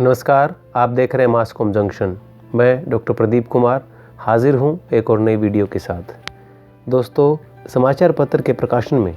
नमस्कार, आप देख रहे हैं मास कॉम जंक्शन। मैं डॉक्टर प्रदीप कुमार हाजिर हूं एक और नई वीडियो के साथ। दोस्तों, समाचार पत्र के प्रकाशन में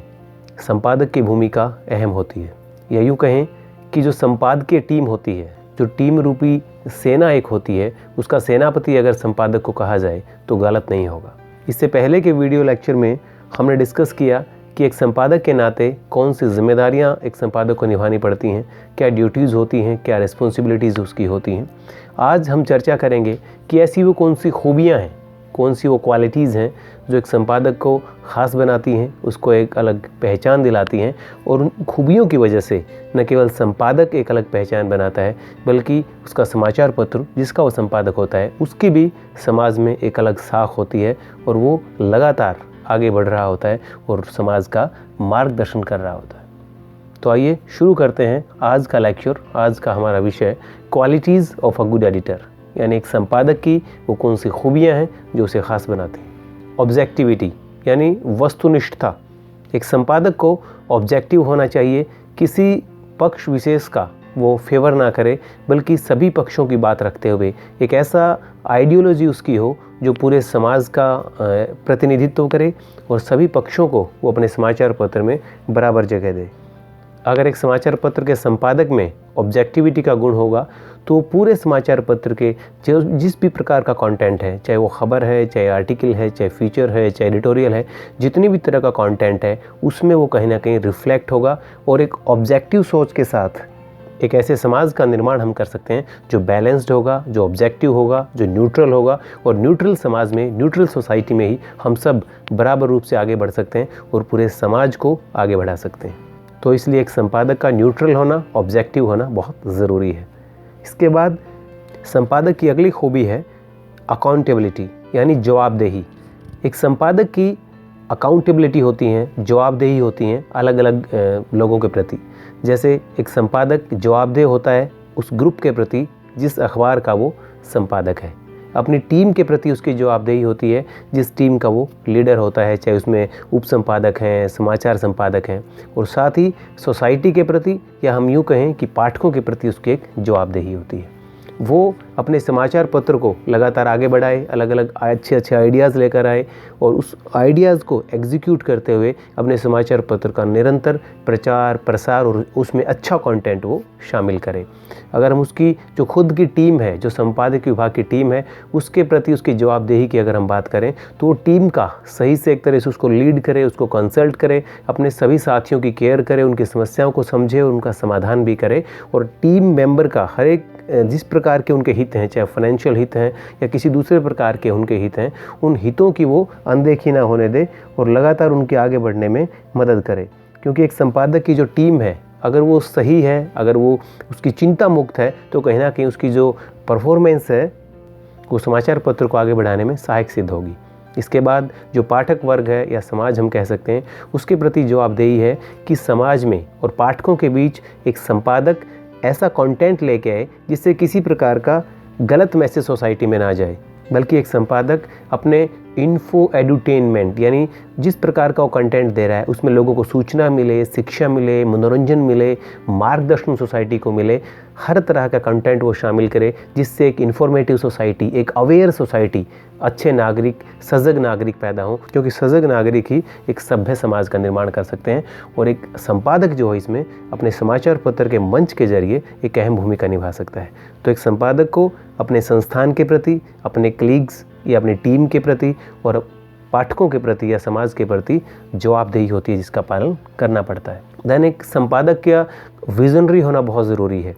संपादक की भूमिका अहम होती है, या यूँ कहें कि जो संपादकीय टीम होती है, जो टीम रूपी सेना एक होती है, उसका सेनापति अगर संपादक को कहा जाए तो गलत नहीं होगा। इससे पहले के वीडियो लेक्चर में हमने डिस्कस किया कि एक संपादक के नाते कौन सी जिम्मेदारियां एक संपादक को निभानी पड़ती हैं, क्या ड्यूटीज़ होती हैं, क्या रिस्पॉन्सिबिलिटीज़ उसकी होती हैं। आज हम चर्चा करेंगे कि ऐसी वो कौन सी खूबियां हैं, कौन सी वो क्वालिटीज़ हैं जो एक संपादक को ख़ास बनाती हैं, उसको एक अलग पहचान दिलाती हैं, और उन खूबियों की वजह से न केवल संपादक एक अलग पहचान बनाता है, बल्कि उसका समाचार पत्र जिसका वो संपादक होता है उसकी भी समाज में एक अलग साख होती है, और वो लगातार आगे बढ़ रहा होता है और समाज का मार्गदर्शन कर रहा होता है। तो आइए शुरू करते हैं आज का लेक्चर। आज का हमारा विषय qualities of a good editor, यानी एक संपादक की वो कौन सी खूबियां हैं जो उसे ख़ास बनाती हैं। ऑब्जेक्टिविटी यानी वस्तुनिष्ठता। एक संपादक को ऑब्जेक्टिव होना चाहिए, किसी पक्ष विशेष का वो फेवर ना करे, बल्कि सभी पक्षों की बात रखते हुए एक ऐसा आइडियोलॉजी उसकी हो जो पूरे समाज का प्रतिनिधित्व करे और सभी पक्षों को वो अपने समाचार पत्र में बराबर जगह दे। अगर एक समाचार पत्र के संपादक में ऑब्जेक्टिविटी का गुण होगा तो पूरे समाचार पत्र के जो जिस भी प्रकार का कंटेंट है, चाहे वो खबर है, चाहे आर्टिकल है, चाहे फीचर है, चाहे एडिटोरियल है, जितनी भी तरह का कंटेंट है उसमें वो कहीं ना कहीं रिफ्लेक्ट होगा, और एक ऑब्जेक्टिव सोच के साथ एक ऐसे समाज का निर्माण हम कर सकते हैं जो बैलेंस्ड होगा, जो ऑब्जेक्टिव होगा, जो न्यूट्रल होगा। और न्यूट्रल समाज में, न्यूट्रल सोसाइटी में ही हम सब बराबर रूप से आगे बढ़ सकते हैं और पूरे समाज को आगे बढ़ा सकते हैं। तो इसलिए एक संपादक का न्यूट्रल होना, ऑब्जेक्टिव होना बहुत ज़रूरी है। इसके बाद संपादक की अगली खूबी है अकाउंटेबिलिटी, यानी जवाबदेही। एक संपादक की अकाउंटेबिलिटी होती हैं, जवाबदेही होती हैं अलग अलग लोगों के प्रति। जैसे एक संपादक जवाबदेह होता है उस ग्रुप के प्रति जिस अखबार का वो संपादक है। अपनी टीम के प्रति उसकी जवाबदेही होती है जिस टीम का वो लीडर होता है, चाहे उसमें उप संपादक हैं, समाचार संपादक हैं, और साथ ही सोसाइटी के प्रति, या हम यूँ कहें कि पाठकों के प्रति उसकी एक जवाबदेही होती है। वो अपने समाचार पत्र को लगातार आगे बढ़ाए, अलग अलग अच्छे अच्छे आइडियाज़ लेकर आए, और उस आइडियाज़ को एग्जीक्यूट करते हुए अपने समाचार पत्र का निरंतर प्रचार प्रसार और उसमें अच्छा कंटेंट वो शामिल करें। अगर हम उसकी जो खुद की टीम है, जो संपादकीय विभाग की टीम है, उसके प्रति उसकी जवाबदेही की अगर हम बात करें तो वो टीम का सही से एक तरह से उसको लीड करे, उसको कंसल्ट करे, अपने सभी साथियों की केयर करे, उनकी समस्याओं को समझे और उनका समाधान भी करे, और टीम मेंबर का हर एक जिस प्रकार के उनके हित हैं, चाहे फाइनेंशियल हित हैं या किसी दूसरे प्रकार के उनके हित हैं, उन हितों की वो अनदेखी ना होने दे और लगातार उनके आगे बढ़ने में मदद करे। क्योंकि एक संपादक की जो टीम है, अगर वो सही है, अगर वो उसकी चिंता मुक्त है, तो कहीं ना कहीं उसकी जो परफॉर्मेंस है वो समाचार पत्र को आगे बढ़ाने में सहायक सिद्ध होगी। इसके बाद जो पाठक वर्ग है या समाज हम कह सकते हैं, उसके प्रति जवाबदेही है कि समाज में और पाठकों के बीच एक संपादक ऐसा कंटेंट लेके आए जिससे किसी प्रकार का गलत मैसेज सोसाइटी में ना जाए, बल्कि एक संपादक अपने इन्फो एडुटेनमेंट, यानी जिस प्रकार का वो कंटेंट दे रहा है उसमें लोगों को सूचना मिले, शिक्षा मिले, मनोरंजन मिले, मार्गदर्शन सोसाइटी को मिले, हर तरह का कंटेंट वो शामिल करे, जिससे एक इन्फॉर्मेटिव सोसाइटी, एक अवेयर सोसाइटी, अच्छे नागरिक, सजग नागरिक पैदा हो, क्योंकि सजग नागरिक ही एक सभ्य समाज का निर्माण कर सकते हैं। और एक संपादक जो है इसमें अपने समाचार पत्र के मंच के जरिए एक अहम भूमिका निभा सकता है। तो एक संपादक को अपने संस्थान के प्रति, अपने कलीग्स या अपनी टीम के प्रति और पाठकों के प्रति या समाज के प्रति जवाबदेही होती है, जिसका पालन करना पड़ता है। देन एक संपादक का विजनरी होना बहुत ज़रूरी है।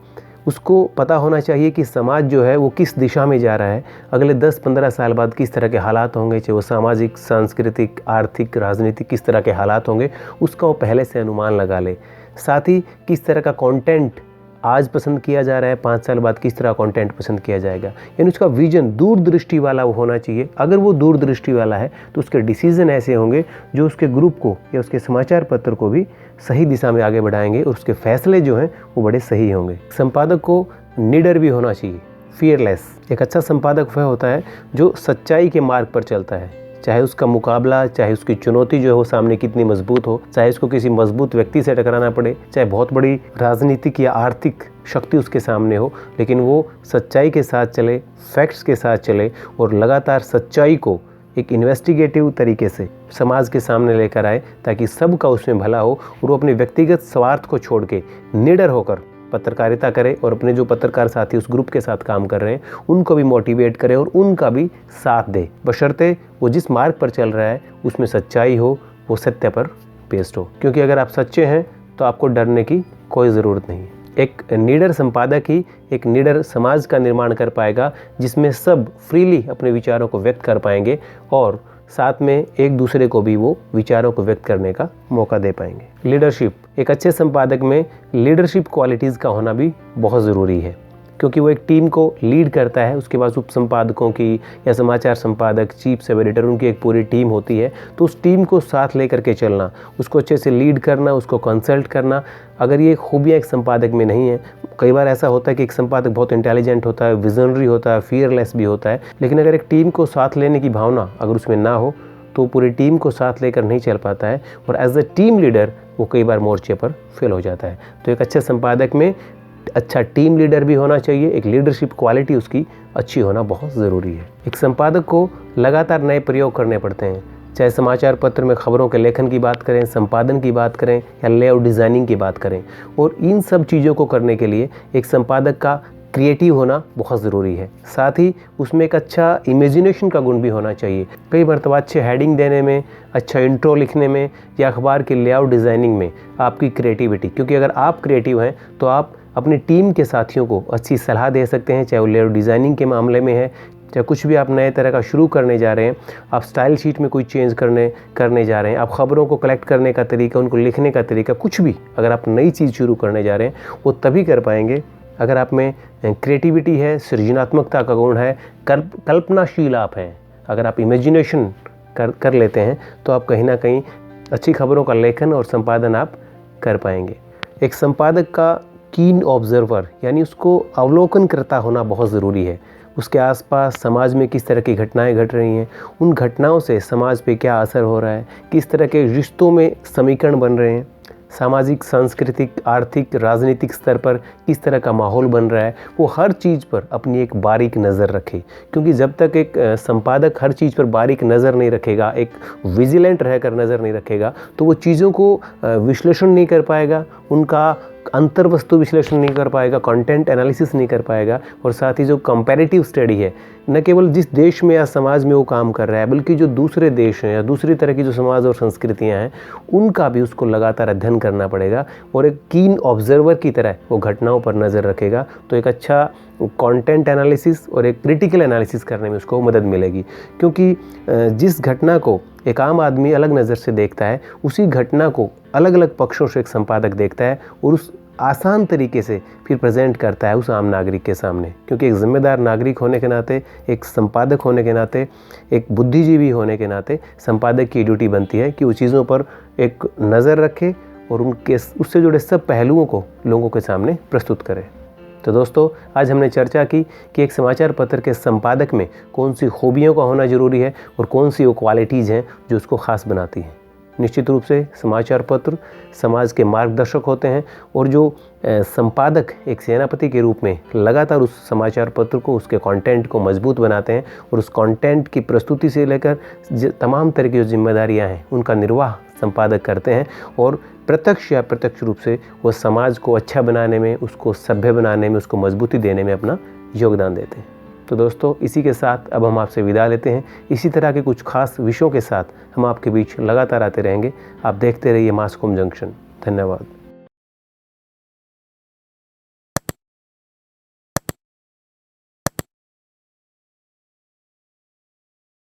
उसको पता होना चाहिए कि समाज जो है वो किस दिशा में जा रहा है, अगले 10-15 साल बाद किस तरह के हालात होंगे, चाहे वो सामाजिक, सांस्कृतिक, आर्थिक, राजनीतिक किस तरह के हालात होंगे, उसका वो पहले से अनुमान लगा ले। साथ ही किस तरह का कंटेंट आज पसंद किया जा रहा है, 5 साल बाद किस तरह कंटेंट पसंद किया जाएगा, यानी उसका विजन दूरदृष्टि वाला वो होना चाहिए। अगर वो दूरदृष्टि वाला है तो उसके डिसीजन ऐसे होंगे जो उसके ग्रुप को या उसके समाचार पत्र को भी सही दिशा में आगे बढ़ाएंगे, और उसके फैसले जो हैं वो बड़े सही होंगे। संपादक को निडर भी होना चाहिए, फियरलेस। एक अच्छा संपादक वह होता है जो सच्चाई के मार्ग पर चलता है, चाहे उसका मुकाबला, चाहे उसकी चुनौती जो है वो सामने कितनी मजबूत हो, चाहे उसको किसी मजबूत व्यक्ति से टकराना पड़े, चाहे बहुत बड़ी राजनीतिक या आर्थिक शक्ति उसके सामने हो, लेकिन वो सच्चाई के साथ चले, फैक्ट्स के साथ चले और लगातार सच्चाई को एक इन्वेस्टिगेटिव तरीके से समाज के सामने लेकर आए, ताकि सबका उसमें भला हो और वो अपने व्यक्तिगत स्वार्थ को छोड़ के निडर होकर पत्रकारिता करे और अपने जो पत्रकार साथी उस ग्रुप के साथ काम कर रहे हैं उनको भी मोटिवेट करे और उनका भी साथ दे, बशर्ते वो जिस मार्ग पर चल रहा है उसमें सच्चाई हो, वो सत्य पर बेस्ड हो। क्योंकि अगर आप सच्चे हैं तो आपको डरने की कोई ज़रूरत नहीं है। एक निडर संपादक ही एक निडर समाज का निर्माण कर पाएगा, जिसमें सब फ्रीली अपने विचारों को व्यक्त कर पाएंगे और साथ में एक दूसरे को भी वो विचारों को व्यक्त करने का मौका दे पाएंगे। लीडरशिप, एक अच्छे संपादक में लीडरशिप क्वालिटीज़ का होना भी बहुत ज़रूरी है, क्योंकि वो एक टीम को लीड करता है। उसके पास उप संपादकों की या समाचार संपादक, चीफ सब एडिटर, उनकी एक पूरी टीम होती है। तो उस टीम को साथ लेकर के चलना, उसको अच्छे से लीड करना, उसको कंसल्ट करना, अगर ये खूबियाँ एक संपादक में नहीं है, कई बार ऐसा होता है कि एक संपादक बहुत इंटेलिजेंट होता है, विजनरी होता है, फियरलेस भी होता है, लेकिन अगर एक टीम को साथ लेने की भावना अगर उसमें ना हो तो पूरी टीम को साथ लेकर नहीं चल पाता है और एज अ टीम लीडर वो कई बार मोर्चे पर फेल हो जाता है। तो एक अच्छे संपादक में अच्छा टीम लीडर भी होना चाहिए, एक लीडरशिप क्वालिटी उसकी अच्छी होना बहुत ज़रूरी है। एक संपादक को लगातार नए प्रयोग करने पड़ते हैं, चाहे समाचार पत्र में खबरों के लेखन की बात करें, संपादन की बात करें या लेआउट डिज़ाइनिंग की बात करें, और इन सब चीज़ों को करने के लिए एक संपादक का क्रिएटिव होना बहुत ज़रूरी है। साथ ही उसमें एक अच्छा इमेजिनेशन का गुण भी होना चाहिए। कई मरतबा अच्छे हेडिंग देने में, अच्छा इंट्रो लिखने में या अखबार के लेआउट डिज़ाइनिंग में आपकी क्रिएटिविटी, क्योंकि अगर आप क्रिएटिव हैं तो आप अपनी टीम के साथियों को अच्छी सलाह दे सकते हैं, चाहे वो लेआउट डिज़ाइनिंग के मामले में है, चाहे कुछ भी आप नए तरह का शुरू करने जा रहे हैं, आप स्टाइल शीट में कोई चेंज करने जा रहे हैं, आप खबरों को कलेक्ट करने का तरीका, उनको लिखने का तरीका, कुछ भी अगर आप नई चीज़ शुरू करने जा रहे हैं वो तभी कर पाएंगे अगर आप में क्रिएटिविटी है, सृजनात्मकता का गुण है, कल्पनाशील आप हैं। अगर आप इमेजिनेशन कर लेते हैं तो आप कहीं ना कहीं अच्छी खबरों का लेखन और संपादन आप कर पाएंगे। एक संपादक का कीन ऑब्जर्वर यानी उसको अवलोकन करता होना बहुत ज़रूरी है। उसके आसपास समाज में किस तरह की घटनाएं घट रही हैं, उन घटनाओं से समाज पे क्या असर हो रहा है, किस तरह के रिश्तों में समीकरण बन रहे हैं, सामाजिक, सांस्कृतिक, आर्थिक, राजनीतिक स्तर पर किस तरह का माहौल बन रहा है, वो हर चीज़ पर अपनी एक बारीक नज़र रखे। क्योंकि जब तक एक संपादक हर चीज़ पर बारीक नज़र नहीं रखेगा, एक विजिलेंट रहकर नज़र नहीं रखेगा, तो वो चीज़ों को विश्लेषण नहीं कर पाएगा, उनका अंतर वस्तु विश्लेषण नहीं कर पाएगा, कंटेंट एनालिसिस नहीं कर पाएगा, और साथ ही जो कंपैरेटिव स्टडी है, न केवल जिस देश में या समाज में वो काम कर रहा है, बल्कि जो दूसरे देश हैं या दूसरी तरह की जो समाज और संस्कृतियां हैं उनका भी उसको लगातार अध्ययन करना पड़ेगा और एक कीन ऑब्जर्वर की तरह वो घटनाओं पर नज़र रखेगा। तो एक अच्छा कंटेंट एनालिसिस और एक क्रिटिकल एनालिसिस करने में उसको मदद मिलेगी। क्योंकि जिस घटना को एक आम आदमी अलग नज़र से देखता है, उसी घटना को अलग अलग पक्षों से एक संपादक देखता है और उस आसान तरीके से फिर प्रेजेंट करता है उस आम नागरिक के सामने। क्योंकि एक जिम्मेदार नागरिक होने के नाते, एक संपादक होने के नाते, एक बुद्धिजीवी होने के नाते संपादक की ड्यूटी बनती है कि वो चीज़ों पर एक नज़र रखे और उनके उससे जुड़े सब पहलुओं को लोगों के सामने प्रस्तुत करे। तो दोस्तों, आज हमने चर्चा की कि एक समाचार पत्र के संपादक में कौन सी खूबियों का होना ज़रूरी है और कौन सी वो क्वालिटीज़ हैं जो उसको ख़ास बनाती हैं। निश्चित रूप से समाचार पत्र समाज के मार्गदर्शक होते हैं और जो संपादक एक सेनापति के रूप में लगातार उस समाचार पत्र को, उसके कंटेंट को मजबूत बनाते हैं और उस कंटेंट की प्रस्तुति से लेकर तमाम तरह की जो जिम्मेदारियां हैं उनका निर्वाह संपादक करते हैं और प्रत्यक्ष या प्रत्यक्ष रूप से वो समाज को अच्छा बनाने में, उसको सभ्य बनाने में, उसको मजबूती देने में अपना योगदान देते हैं। तो दोस्तों, इसी के साथ अब हम आपसे विदा लेते हैं। इसी तरह के कुछ खास विषयों के साथ हम आपके बीच लगातार आते रहेंगे। आप देखते रहिए मास कॉम जंक्शन। धन्यवाद।